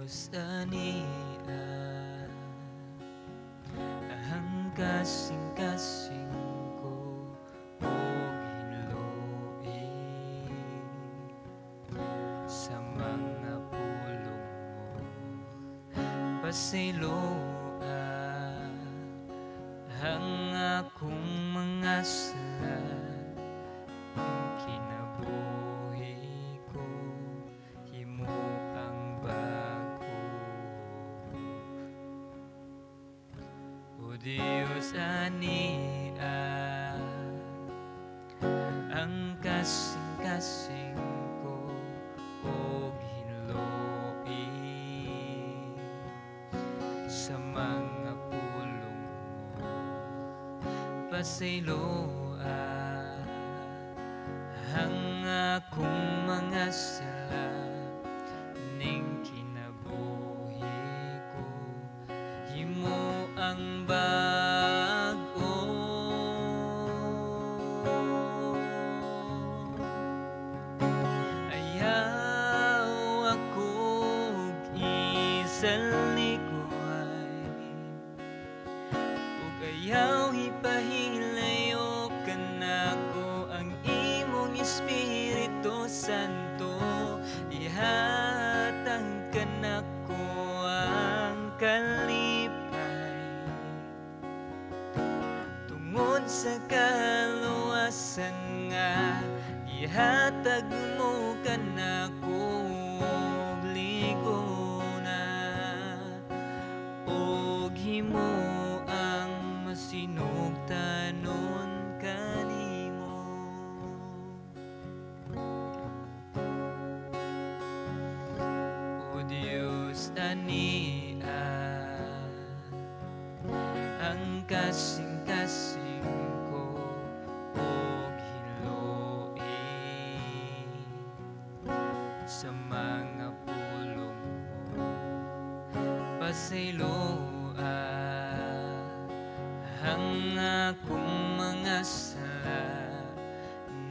Sania ang kasing-kasing ko o hinluin sa mga pulong mo pasiloa ang akong mga sala ang kinabuhi ko himo ang bago o Diyos ania ang kasing-kasing ko o hinluin sa mga pulong mo pasiloa ang akong mga sala ning kinabuhi ko himo ang bago ayaw akong isalikuay ug ayaw ipahilayo kanako ang imong Espiritu Santo ihatag kanako ang kalipay tungod sa kaluwasan nga ihatag mo kanako og ligona og himo ang masinugtanon kanimo o Diyos ania ang kasing-kasing ko og hinluin sa mga pulong mo pasiloa ang akong mga sala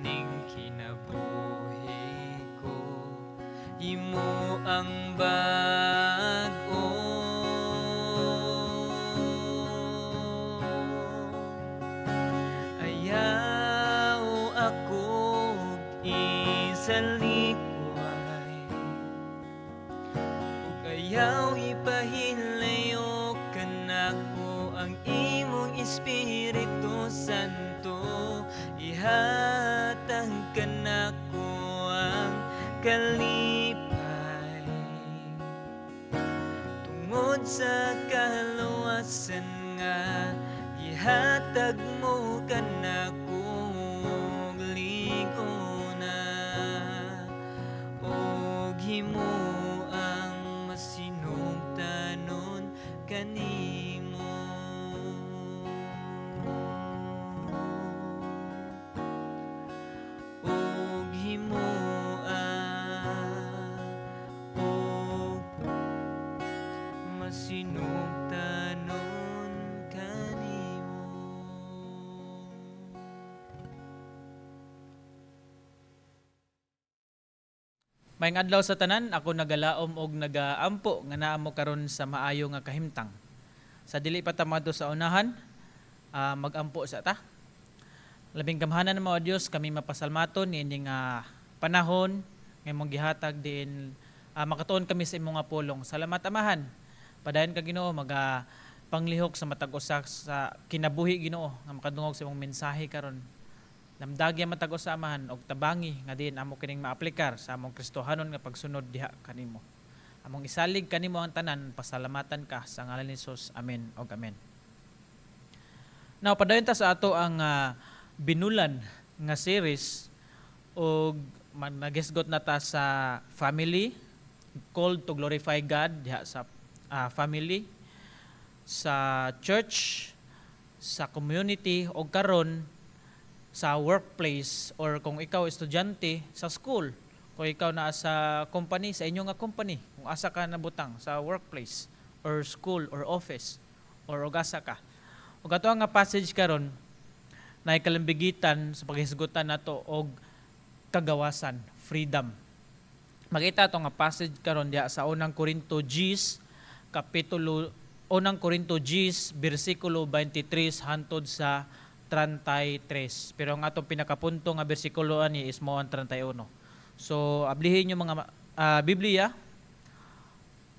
ning kinabuhi ko himo ang bago ayaw akong isalikuay ug ayaw ipahilayo kanako ang imong Espiritu Santo ihatag kanako ang kalipay tungod sa kaluwasan nga ihatag mo kanako og ligona og himo ang masinugtanon kanimo og himo og masinugtanon kanimo. Maayong adlaw sa tanan, ako nagalaom og nagaampo nga naa mo karon sa maayo nga kahimtang. Sa dili pa ta madto sa unahan, magampo sa ta. Labing gamhanan mo Dios kami mapasalmaton niining panahon nga imong gihatag din makatuon kami sa imong nga pulong. Salamat amahan. Padayon ka Ginoo panglihok sa matag usa sa kinabuhi Ginoo nga makadungog sa imong mensahe karon. Lamdagya matag usa amahan og tabangi nga din amo kining maaplikar sa among Kristohanon nga pagsunod diha kanimo. Among isalig kanimo ang tanan, pasalamatan ka sa ngalan ni Jesus. Amen og amen. Now padayon ta sa ato ang binulan nga series og nagisgot na ta sa family, called to glorify God diha sa family, sa church, sa community o karon sa workplace or kung ikaw estudyante sa school, kung ikaw na sa company, sa inyo nga company, kung asa ka nabutang sa workplace or school or office or asa ka. Ug ato nga passage karon na ikalambigitan sa paghisgutan nato og kagawasan, freedom. Makita to nga passage karon diha sa unang Korinto 10 kapitulo unang Korinto 10 bersikulo 23 hantod sa 33. Pero ang atong pinakapunto nga bersikulo ani is mao ang 31. So ablihin niyo mga Biblia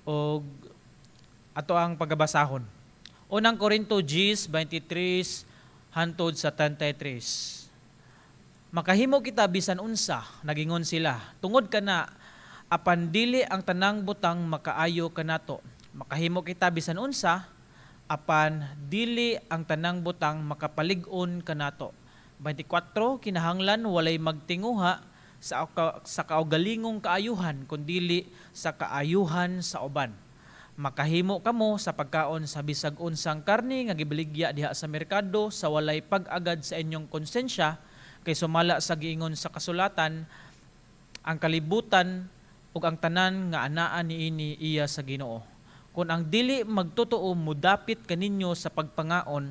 o ato ang pagbabasahon. Unang Korinto 10 23 hantod sa 33. Makahimo kita bisan unsa, nagingon sila. Tungod kana apan dili ang tanang butang makaayo kanato. Makahimo kita bisan unsa, apan dili ang tanang butang makapalig-on kanato. 24 kinahanglan walay magtinguha sa kaugalingong kaayuhan kundili sa kaayuhan sa uban. Makahimo kamo sa pagkaon sa bisag unsang karne nga gibaligya diha sa merkado sa walay pag-agad sa inyong konsensya kay sumala sa giingon sa kasulatan ang kalibutan ug ang tanan nga anaa niini iya sa Ginoo. Kung ang dili magtotoo mudapit kaninyo sa pagpangaon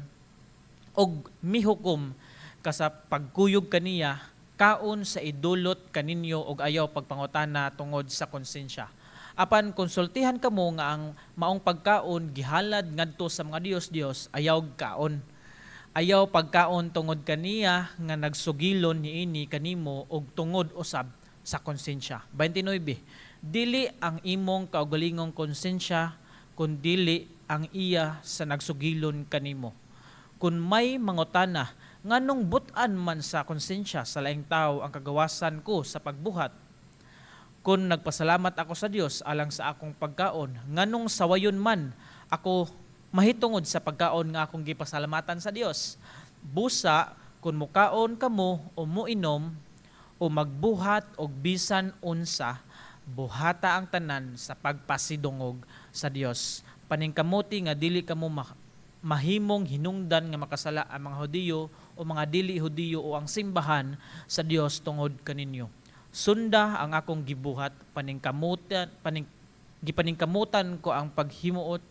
og mihukom ka sa pagkuyog kaniya, kaon sa idulot kaninyo og ayaw pagpangutana tungod sa konsensya. Apan konsultihan kamo nga ang maong pagkaon gihalad ngadto sa mga Dios ayaw kaon. Ayaw pagkaon tungod kaniya nga nagsugilon niini kanimo og tungod usab sa konsensya. 29. Dili ang imong kaugalingong konsensya kun dili ang iya sa nagsugilon kanimo. Kung may mangutana, nganong butan man sa konsensya sa laing tao ang kagawasan ko sa pagbuhat? Kung nagpasalamat ako sa Dios alang sa akong pagkaon, nganong sawayon man ako mahitungod sa pagkaon nga akong gipasalamatan sa Dios? Busa, kung mukaon kamo o muinom o magbuhat og bisan unsa, buhata ang tanan sa pagpasidungog sa Dios. Paningkamuti nga dili kamo mahimong hinungdan nga makasala ang mga Hudiyo o mga dili Hudiyo o ang simbahan sa Dios tungod kaninyo. Sunda ang akong gibuhat, gipaningkamutan ko ang paghimuot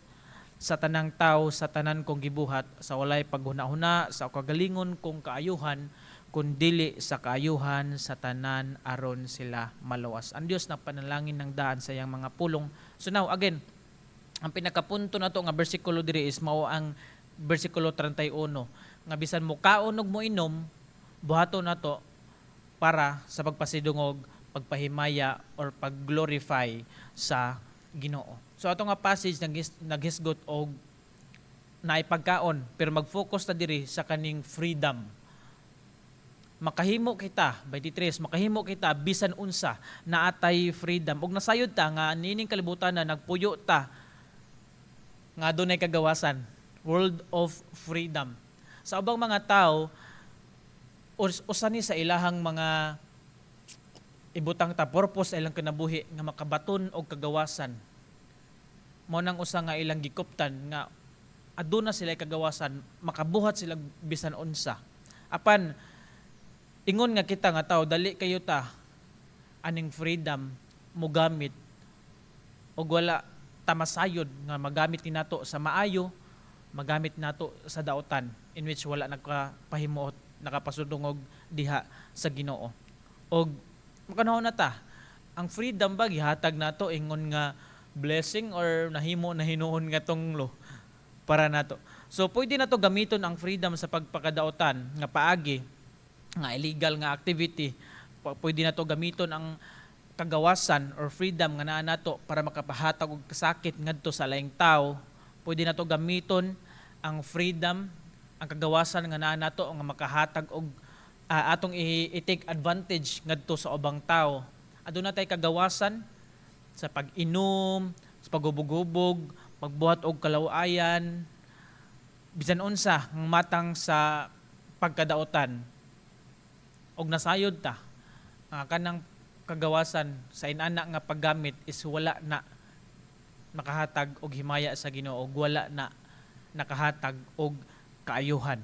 sa tanang tao sa tanan kong gibuhat sa walay paghuna-huna sa kagalingon kong kaayuhan kundili sa kaayuhan sa tanan aron sila maluwas. Ang Dios na panalangin ng daan sa iyang mga pulong. So now again, ang pinakapunto na to nga bersikulo diri is mao ang bersikulo 31 nga bisan mo kaon ug mo inom buhaton nato para sa pagpasidungog, pagpahimaya or pagglorify sa Ginoo. So ato nga passage naghisgot og naay pagkaon pero mag-focus ta diri sa kaning freedom. Makahimo kita 23 makahimo kita bisan unsa naatay freedom ug nasayod ta nga nining kalibutan na nagpuyo ta nga adunay kagawasan, world of freedom. Sa ubang mga tao usa ni sa ilahang mga ibutang ta purpose ilang kinabuhi nga makabaton og kagawasan. Mao nang usa nga ilang gikuptan nga aduna sila kagawasan, makabuhat sila bisan unsa. Apan ingon nga kita nga tao dali kayo ta aning freedom mo gamit og wala tamasayod nga magamit ni nato sa maayo, magamit nato sa daotan in which wala nagpahimuot, nakapasudungog diha sa Ginoo. Og makanahon na ta, ang freedom ba gihatag nato ingon nga blessing or nahimo na hinuon nga tunglo para nato. So pwede nato gamiton ang freedom sa pagpakadaotan nga paagi nga illegal nga activity. Pwede nato gamiton ang kagawasan or freedom nga naa nato para makapahatag og kasakit ngadto sa laing tao. Pwede nato gamiton ang freedom, ang kagawasan nga naa nato nga makahatag og atong i-take advantage ngadto sa ubang tao. Aduna tay kagawasan sa pag-inom, sa paghubog-hubog, pagbuhat og kalawayan, bisan unsa ang matang sa pagkadaotan. Og nasayod ta kanang kagawasan sa inana nga paggamit is wala na nakahatag og himaya sa Ginoo og wala na nakahatag og kaayuhan.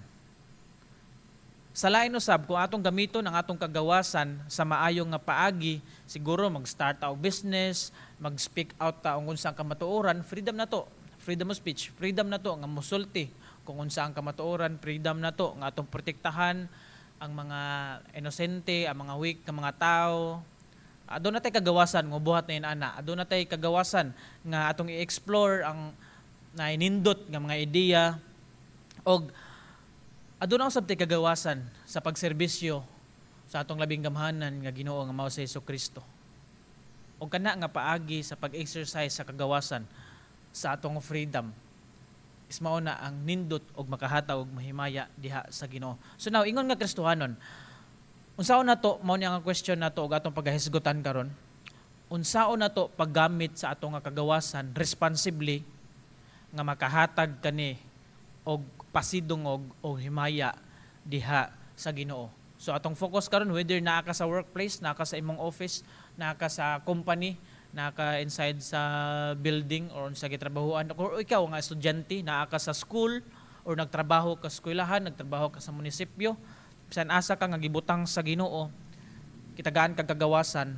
Sa lain usab kung atong gamiton ang atong kagawasan sa maayong nga paagi, siguro mag-start ta og business, mag-speak out ta og unsa ang kamatuoran, freedom na to. Freedom of speech, freedom na to nga mosulti kung unsa ang kamatuoran, freedom na to nga atong protektahan ang mga inosente, ang mga weak nga mga tao, Aduna tay kagawasan nga buhat na inana. Aduna tay kagawasan nga atong i-explore ang nainindot nga mga ideya og aduna usab tay kagawasan sa pagserbisyo sa atong labing gamhanan nga Ginoo nga mao si Hesukristo. O kana nga paagi sa pag-exercise sa kagawasan sa atong freedom is mao na ang nindot og makahatag og mahimaya diha sa Ginoo. So now ingon nga Kristohanon, unsaon nato mao ni ang question nato og atong pagahisgutan karon? Unsaon nato paggamit sa atong nga kagawasan responsibly nga makahatag kani og pasidungog o himaya diha sa Ginoo. So atong focus karon whether naa ka sa workplace, naa ka sa imong office, naa ka sa company, naa ka inside sa building or sa gitrabahuan, or ikaw nga estudyante, naa ka sa school or nagtrabaho ka sa eskwelahan, nagtrabaho ka sa munisipyo, bisan asa ka nga gibutang sa Ginoo, kitagaan kag kagawasan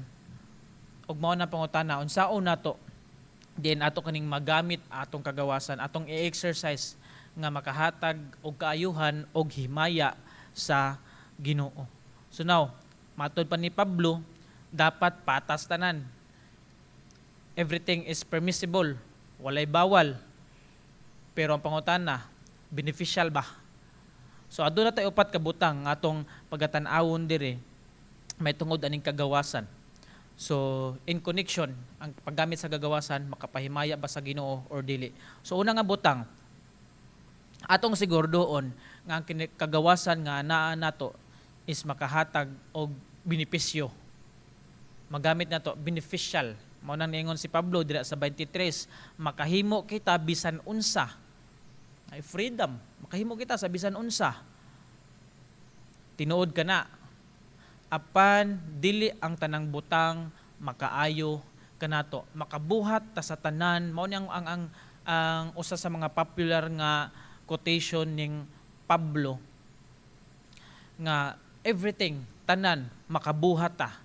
ug mao na pangutana unsaon nato din ato kaning magamit atong kagawasan, atong i-exercise nga makahatag og kaayuhan og himaya sa Ginoo. So now, matod pa ni Pablo, dapat patas tanan. Everything is permissible, walay bawal. Pero ang pangutana, beneficial ba? So aduna tay upat ka butang nga atong pagatan-awon dire may tungod aning kagawasan. So in connection, ang paggamit sa kagawasan makapahimaya ba sa Ginoo or dili. So una nga butang, atong sigurdoon nga ang kagawasan nga anaa nato is makahatag og benepisyo. Magamit nato beneficial. Mao nang niingon si Pablo dira sa 23, makahimo kita bisan unsa. Ay freedom, makahimo kita sa bisan unsa. Tinuod kana apan dili ang tanang butang makaayo kanato. Makabuhat ta sa tanan. Mao ni ang usa sa mga popular nga quotation ning Pablo nga everything tanan makabuhat ta.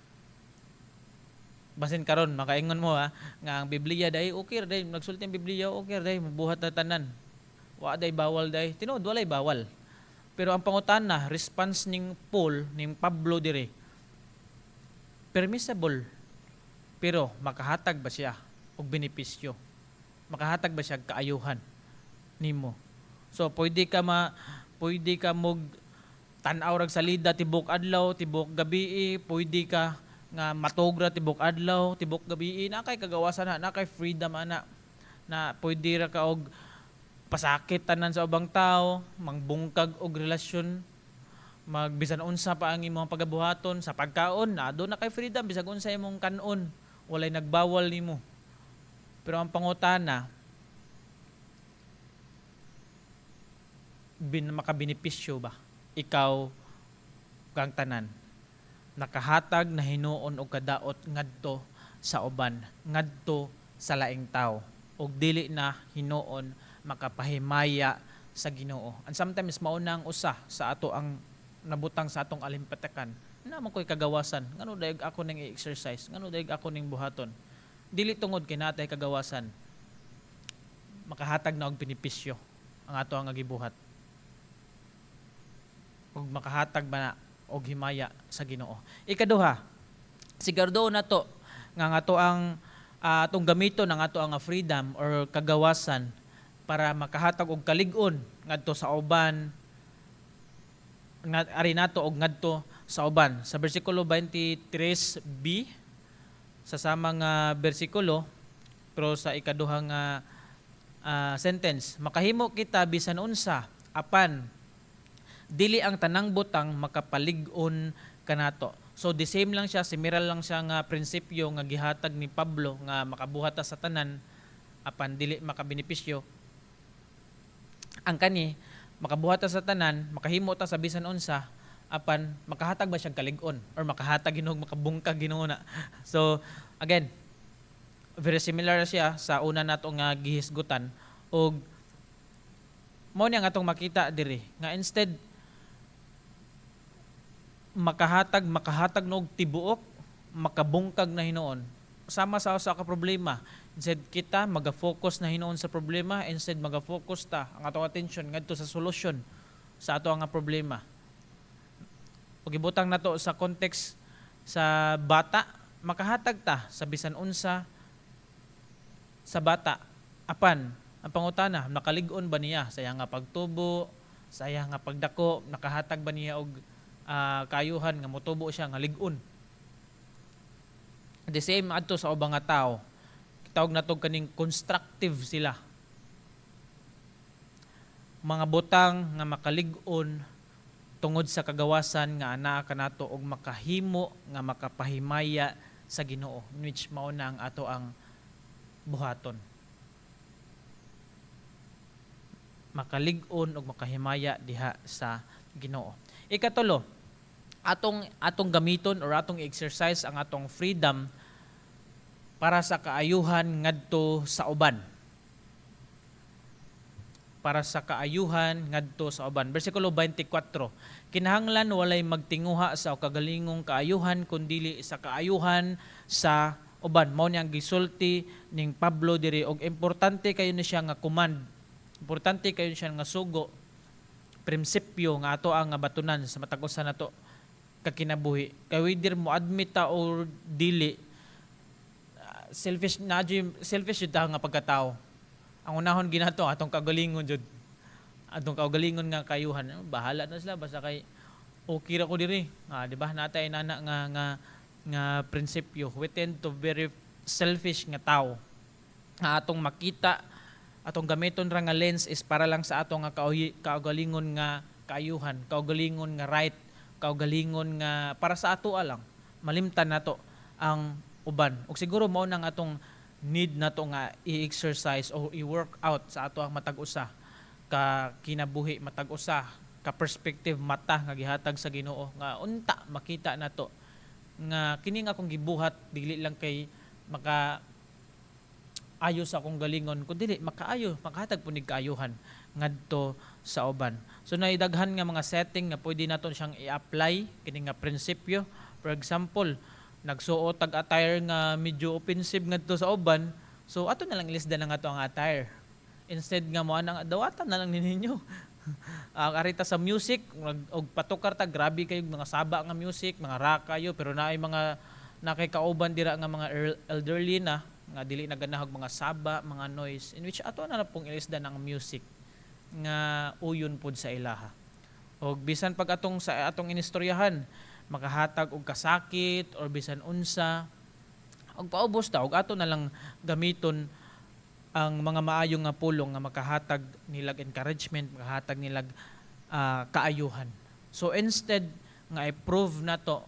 Basin karon makaingon mo nga ang Biblia day okay day nagsulti ang Biblia okay day mabuhat ta tanan. Wa day bawal day. Tinuod walay bawal. Pero ang pangutana response ning Paul ning Pablo dire permissible. Pero makahatag ba siya og benepisyo? Makahatag ba siya kaayuhan nimo? So pwede ka mog tan-aw rag salida tibok adlaw, tibok gabi, pwede ka nga matogra tibok adlaw, tibok gabi, na kay kagawasan na kay freedom ana na pwede ra ka og pasakit tanan sa ubang tao, mangbungkag og relasyon, magbisan unsa pa ang imong pagabuhaton sa pagkaon, na do na kay freedom bisag unsa imong kanon, walay nagbawal nimo. Pero ang pangutana makabenepisyo ba ikaw kang tanan nakahatag na hinuon og kadaot ngadto sa uban, ngadto sa laing tao og dili na hinuon makapahimaya sa Ginoo. And sometimes maunang usa sa ato ang nabutang sa atong alimpatakan na man koy kagawasan ngano daig ako ning i-exercise, ngano daig ako ning buhaton, dili tungod kay natay kagawasan makahatag na og benepisyo ang ato ang gibuhat ug makahatag ba na og himaya sa Ginoo. Ikaduha, sigurdo na to nga ato ang atong gamiton ang ato ang freedom or kagawasan para makahatag og kalig-on ngadto sa uban ari nato og ngadto sa uban. Sa bersikulo 23b sa samang bersikulo pero sa ikaduha nga sentence, makahimo kita bisan unsa apan dili ang tanang butang makapalig-on kanato. So the same lang siya, similar lang siya nga prinsipyo nga gihatag ni Pablo nga makabuhat ta sa tanan apan dili makabenepisyo. Ang kani makabuhat ta sa tanan, makahimo ta sa bisan unsa apan makahatag ba siyang kalig-on or makahatag Ginoo makabungkag Ginoo na. So again, very similar siya sa una nato nga gihisgutan og mao ni ang atong makita diri nga instead makahatag og tibuok, makabungkag na hinuon. Sama sa usa ka problema. Instead kita maga-focus na hinuon sa problema, instead maga-focus ta ang atong attention ngadto sa solusyon sa ato nga problema. Ug ibutang nato sa context sa bata, makahatag ta sa bisan unsa sa bata. Apan ang pangutana, nakalig-on ba niya sa iya nga pagtubo, sa iya nga pagdako, nakahatag ba niya og kaayuhan nga motubo siya nga lig-on. The same adto sa ubang nga tao. Tawag na to kaning constructive sila. Mga butang nga makalig-on tungod sa kagawasan nga anaa kanato og makahimo nga makapahimaya sa Ginoo, which mao na ang ato ang buhaton. Makalig-on og makahimaya diha sa Ginoo. Ikatulo, atong gamiton or atong exercise ang atong freedom para sa kaayuhan ngadto sa uban. Para sa kaayuhan ngadto sa uban. Bersikulo 24. Kinahanglan walay magtinguha sa kagalingong kaayuhan kundi sa kaayuhan sa uban. Mao ni ang gisulti ning Pablo diri og importante kayo na siya nga command. Importante kayo siya nga sugo. Prinsipyo nga ato ang batunan sa matag usa nato kakinabuhi. Kay whether mo admit ta or dili, selfish jud ta nga pagkatao. Ang unahon ginato atong kagalingon jud. Atong kagalingon nga kayuhan, bahala na sila basta kay okay ra ko diri. Di ba natay nana nga prinsipyo. We tend to very selfish nga tao. Nga atong makita, atong gamiton ra nga lens is para lang sa atong nga kaugalingon nga kaayuhan, kaugalingon nga right, kaugalingon nga para sa ato lang. Malimtan nato ang uban. Ug siguro mao nang atong need nato nga i-exercise o i-work out sa ato ang matag usa ka kinabuhi, matag usa ka perspective mata nga gihatag sa Ginoo nga unta makita nato nga kini nga akong gibuhat dili lang kay maka ayo sa akong galingon kundi makahatag punig kaayuhan ngadto sa uban. So naidaghan nga mga setting nga pwede naton siyang i-apply kini nga prinsipyo. For example, nagsuot tag attire nga medyo offensive ngadto sa uban, so ato na lang ilisdan nga ato ang attire. Instead nga mo anang dawatan na lang ninyo. Arita sa music og patukar ta grabe kayo mga saba nga music, mga rock kayo pero naay mga nakay kauban dira nga mga elderly na nga dili naganahog mga saba, mga noise in which ato na pong ilisdan ang music nga uyon pod sa ilaha. Og bisan pag atong sa atong inistoryahan makahatag og kasakit or bisan unsa og paubos ta og ato na lang gamiton ang mga maayong nga pulong nga makahatag nilag encouragement, makahatag nilag kaayuhan. So instead nga i-prove nato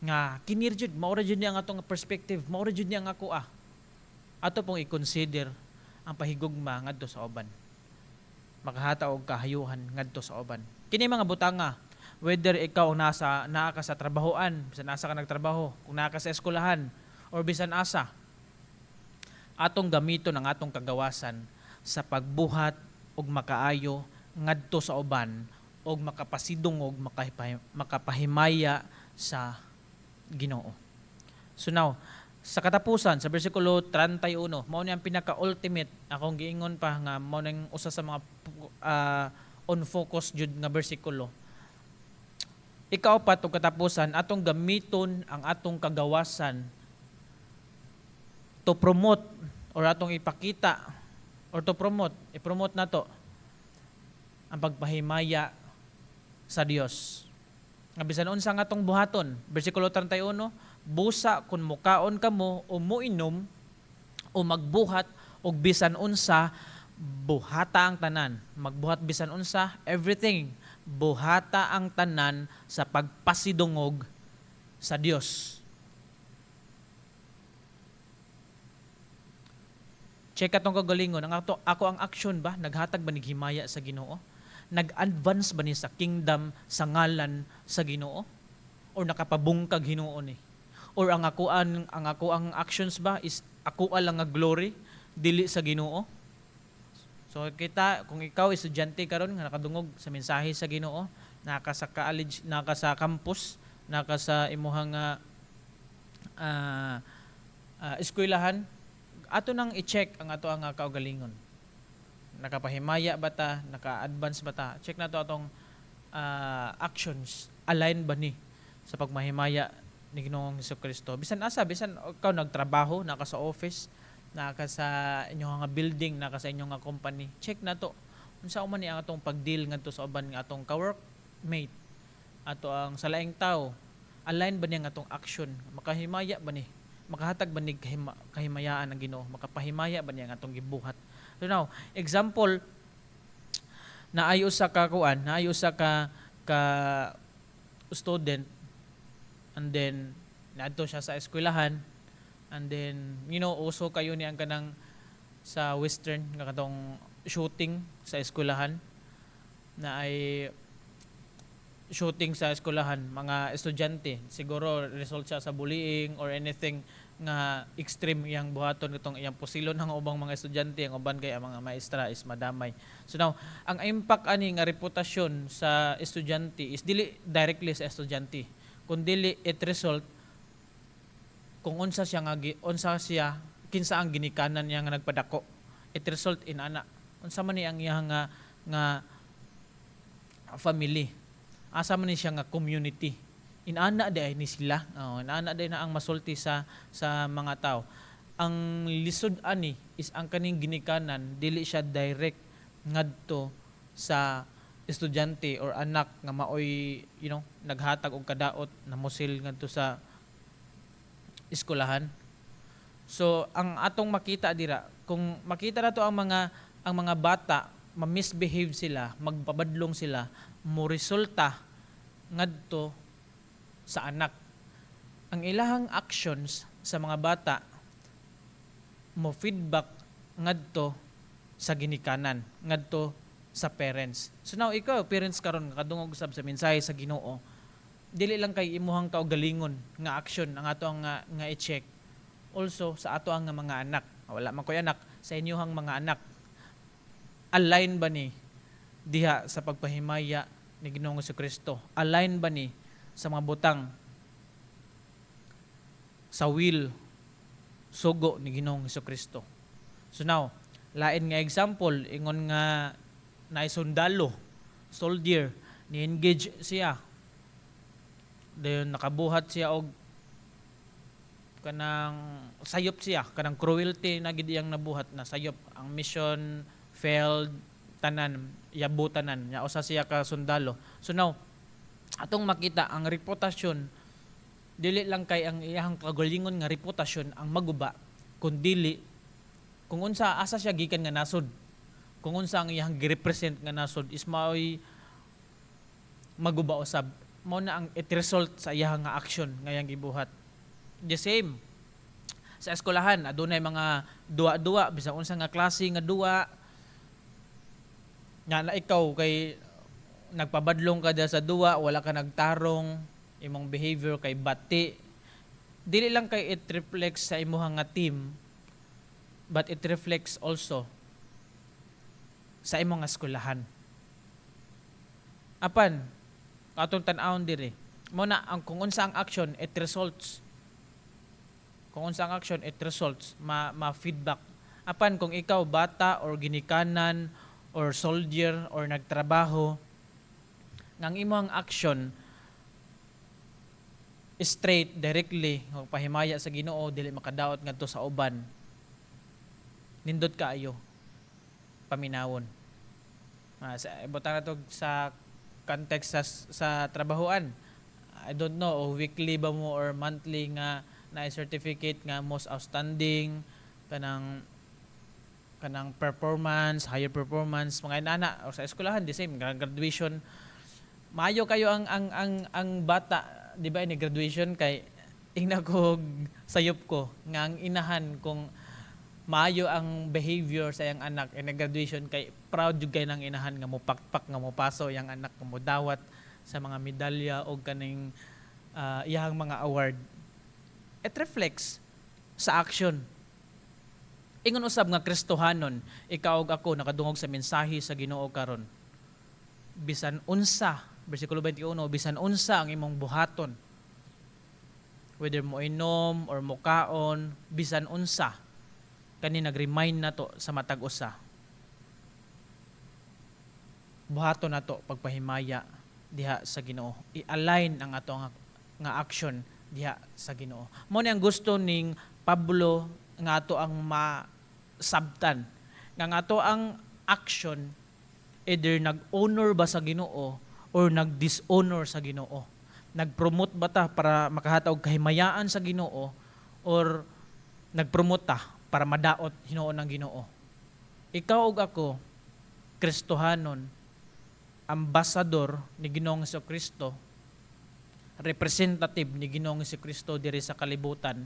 nga kinir jud mao ra jud niya ang atong perspective, mao ra jud niya ang ako ato pong i-consider ang pahigugma ngadto sa uban. Makahata og kahayuhan ngadto sa uban. Kini mga butanga, whether ikaw naa ka sa trabahoan, bisan asa ka nagtrabaho, kung naa ka sa eskwelahan or bisan asa, atong gamiton ang atong kagawasan sa pagbuhat og makaayo ngadto sa uban og makapasidong og makapahimaya sa Ginoo. So now, sa katapusan sa bersikulo 31, mao ni ang pinaka-ultimate akong giingon pa nga mao ning usa sa mga on focus jud nga bersikulo. Ikaapat og katapusan atong gamiton ang atong kagawasan to promote or atong ipakita or to promote, i-promote nato ang pagpahimaya sa Dios. Nga bisan unsa nga atong buhaton, bersikulo 31, busa kun mukaon kamo o muinom o magbuhat og bisan unsa buhata ang tanan. Magbuhat bisan unsa, everything buhata ang tanan sa pagpasidungog sa Dios. Check atong kagalingon, ako ang action ba naghatag ba nig himaya sa Ginoo? Nag-advance ba ni sa kingdom sa ngalan sa Ginoo? Or nakapabungkag Ginoo ni? Or ang ako ang actions ba is ako lang nga glory dili sa Ginoo? So kita kung ikaw estudyante karon nga nakadungog sa mensahe sa Ginoo, naka sa college, naka sa campus, naka sa imuhang eskwelahan, ato nang i-check ang ato ang kaugalingon. Nakapahimaya ba ta, naka-advance ba ta? Check na to atong actions, align ba ni sa pagmahimaya ni Ginoong Hesukristo. Bisan asa, bisan ikaw nagtrabaho, naka sa office, naka sa inyong nga building, naka sa inyong nga company. Check na to. Unsa man ni ang atong pagdeal ngadto sa uban nga atong ka-workmate, ato ang salaing tao. Align ba niya nga atong action? Makahimaya ba ni? Makahatag ba ni kahimayaan ng Ginoo? Makapahimaya ba niya nga atong gibuhat? So now, example, naayo sa kakuan, naayo sa ka student, and then naadto siya sa eskwelahan, and then uso kayo ni ang kanang sa western nga katong shooting sa eskwelahan, na ay shooting sa eskwelahan, mga estudyante, siguro result siya sa bullying or anything nga extreme yang buhaton itong iyang pusilon ng ubang mga estudyante, ang uban kay ang mga maestra is madamay. So now, ang impact ani nga reputasyon sa estudyante is dili directly sa estudyante, kundi it result kung unsa siya kinsa ang ginikanan niya nga nagpadako. It result in ana unsa man ni ang iyang nga family, asa man ni siya nga community. Inana day ni sila. Inana day na ang masulti sa mga tao. Ang lisod ani is ang kaning ginikanan dili siya direct ngadto sa estudyante or anak nga maoy naghatag og kadaot na mosil ngadto sa eskwelahan. So ang atong makita dira, kung makita nato ang mga bata ma-misbehave sila, magpabadlong sila, mo resulta ngadto sa anak. Ang ilahang actions sa mga bata mo feedback ngadto sa ginikanan, ngadto sa parents. So now ikaw parents karon kadungog sab sa mensahe sa Ginoo, dili lang kay imuhang kaugalingon nga action ang ato nga i-check. Also sa ato ang mga anak. Wala man koy anak, sa inyohang mga anak. Align ba ni diha sa pagpahimaya ni Ginoong Hesukristo? Align ba ni sa mga butang sa will sugo ni Ginoong Hesukristo? So now, lain nga example, ingon nga na sundalo, soldier, ni-engage siya. Dayon nakabuhat siya og kanang sayop siya, kanang cruelty na gid iyang nabuhat na sayop. Ang mission failed, tanan, yabutanan, nya usa siya ka sundalo. So now, atong makita ang reputasyon dili lang kay ang iyang kagalingon nga reputasyon ang maguba, kundi kung unsa asa siya gikan nga nasod, kung unsa ang iyang gi-represent nga nasod is maoy maguba usab, mao na ang it result sa iyang nga action nga iyang gibuhat. The same sa eskwelahan, adunay mga duwa-duwa, bisan unsa nga klase nga duwa nga na ikaw kay nagpabadlong ka sa duwa, wala ka nagtarong, imong behavior kay bati, dili lang kay it reflects sa imong nga team, but it reflects also sa imong nga eskwelahan. Apan katong tan-awon diri, mo na ang kung unsa ang action it results. Kung unsa ang action it results, ma-feedback. Apan kung ikaw bata or ginikanan or soldier or nagtrabaho, ang imong action straight, directly, pahimaya sa Ginoo, dili makadaot ngadto sa uban, nindot kaayo paminawon. Ibutang nato sa context sa trabahoan. I don't know, weekly ba mo or monthly nga na certificate nga most outstanding, kanang performance, higher performance, mga inana, o sa eskwelahan the same, graduation. Maayo kayo ang bata, di ba, ni graduation kay ingna ko sayop ko nga ang inahan kung maayo ang behavior sa iyang anak in graduation kay proud jud kay nang inahan nga mo pakpak nga mo paso iyang anak nga mo dawat sa mga medalya o kaning iyang mga award. It reflects sa action. Ingon usab nga Kristohanon, ikaw ug ako nakadungog sa mensahe sa Ginoo karon. Bisan unsa, bersikulo 21, bisan unsa ang imong buhaton, whether mo inom or mo kaon, bisan unsa, kani nag-remind nato sa matag usa. Buhaton nato pagpahimaya diha sa Ginoo. I-align ang ato nga action diha sa Ginoo. Mo ni ang gusto ning Pablo nga ato ang masabtan. Nga ato ang action either nag-honor ba sa Ginoo or nag-dishonor sa Ginoo. Nag-promote ba ta para makahatag og kahimayaan sa Ginoo or nag-promote ta para madaot hinuon ng Ginoo. Ikaw ug ako, Kristohanon, ambasador ni Ginoong Jesucristo, representative ni Ginoong Jesucristo diri sa kalibutan,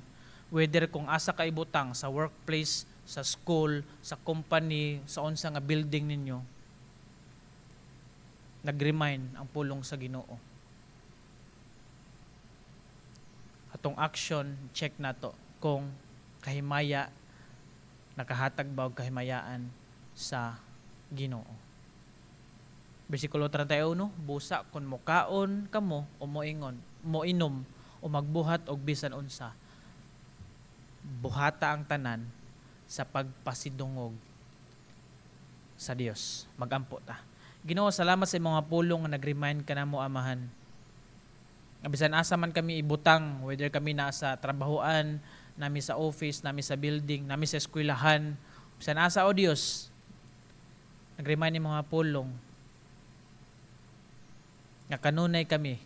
whether kung asa ka ibutang sa workplace, sa school, sa company, sa unsa nga building ninyo, nag-remind ang pulong sa Ginoo. Atong action, check nato kung kahimaya, nakahatag ba og kahimayaan sa Ginoo. Bersikulo 31, busa kung mokaon kamo o moingon, moinom o magbuhat og bisan unsa, buhata ang tanan sa pagpasidungog sa Dios. Magampo ta. Ginoo, salamat sa mga pulong nga nag-remind kanamo, Amahan. Bisan asa man kami ibutang, whether kami nasa trabahoan, nami sa office, nami sa building, nami sa eskwelahan, bisan asa, o Dios, nag-remind ni mga pulong nga kanunay kami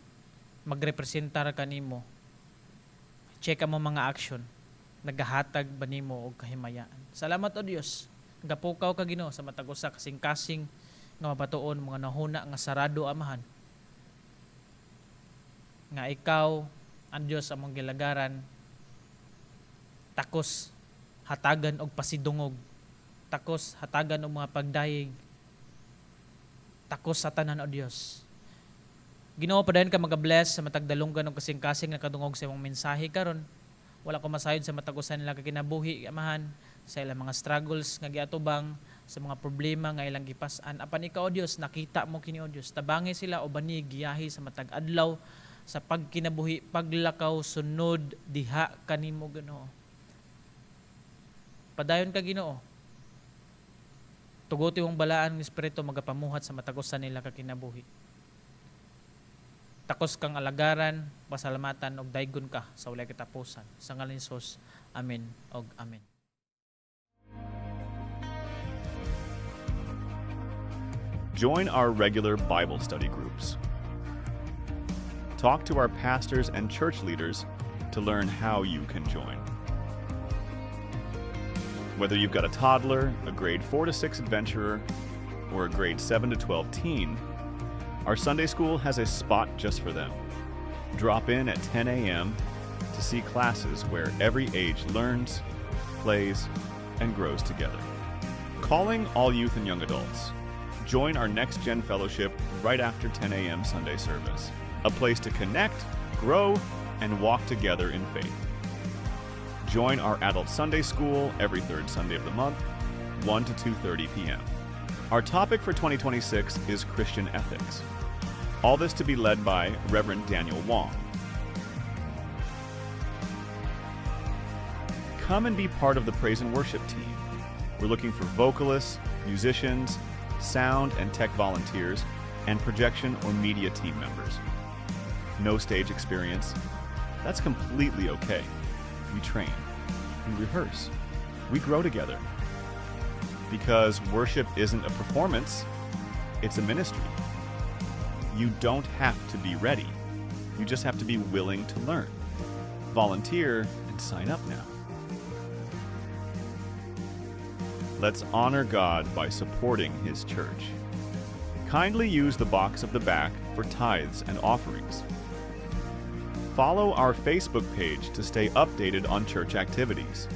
magrepresentar kanimo. Check mo mga action, nagahatag ba nimo og kahimayaan. Salamat, o Dios, gapukaw ka Ginoo sa matag usa kasing-kasing nga mabatuon mga nahuna nga sarado, Amahan. Nga ikaw ang Dios among gilagaran, takos hatagan og pasidungog, takos hatagan og mga pagdayeg, takos sa tanan, o Dios. Ginoo, padayon ka mag-bless sa matag dalunggan og kasing-kasing nga kadungog sa imong mensahe karon. Wala ko masayod sa matag usa nila kinabuhi, Amahan, sa ilang mga struggles nga giatubang, sa mga problema nga ilang gipas-an. Apan ikaw, o Dios, nakita mo kini, o Dios, tabangi sila o bani giyahi sa matag adlaw sa pagkinabuhi, paglakaw, sunod diha kanimo, Ginoo. Padayon ka, Ginoo. Tuguti mong balaan ng Espiritu magapamuhat sa matag usa nila kakinabuhi. Takos kang alagaran, pasalamatan og daygon ka sa walay katapusan. Sa ngalan ni Jesus, amen og amen. Join our regular Bible study groups. Talk to our pastors and church leaders to learn how you can join. Whether you've got a toddler, a grade 4 to 6 adventurer, or a grade 7 to 12 teen, our Sunday school has a spot just for them. Drop in at 10 a.m. to see classes where every age learns, plays, and grows together. Calling all youth and young adults. Join our Next Gen Fellowship right after 10 a.m. Sunday service. A place to connect, grow, and walk together in faith. Join our Adult Sunday School every third Sunday of the month, 1 to 2:30 p.m. Our topic for 2026 is Christian ethics. All this to be led by Reverend Daniel Wong. Come and be part of the praise and worship team. We're looking for vocalists, musicians, sound and tech volunteers, and projection or media team members. No stage experience? That's completely okay. We train, we rehearse, we grow together. Because worship isn't a performance, it's a ministry. You don't have to be ready. You just have to be willing to learn. Volunteer and sign up now. Let's honor God by supporting His church. Kindly use the box of the back for tithes and offerings. Follow our Facebook page to stay updated on church activities.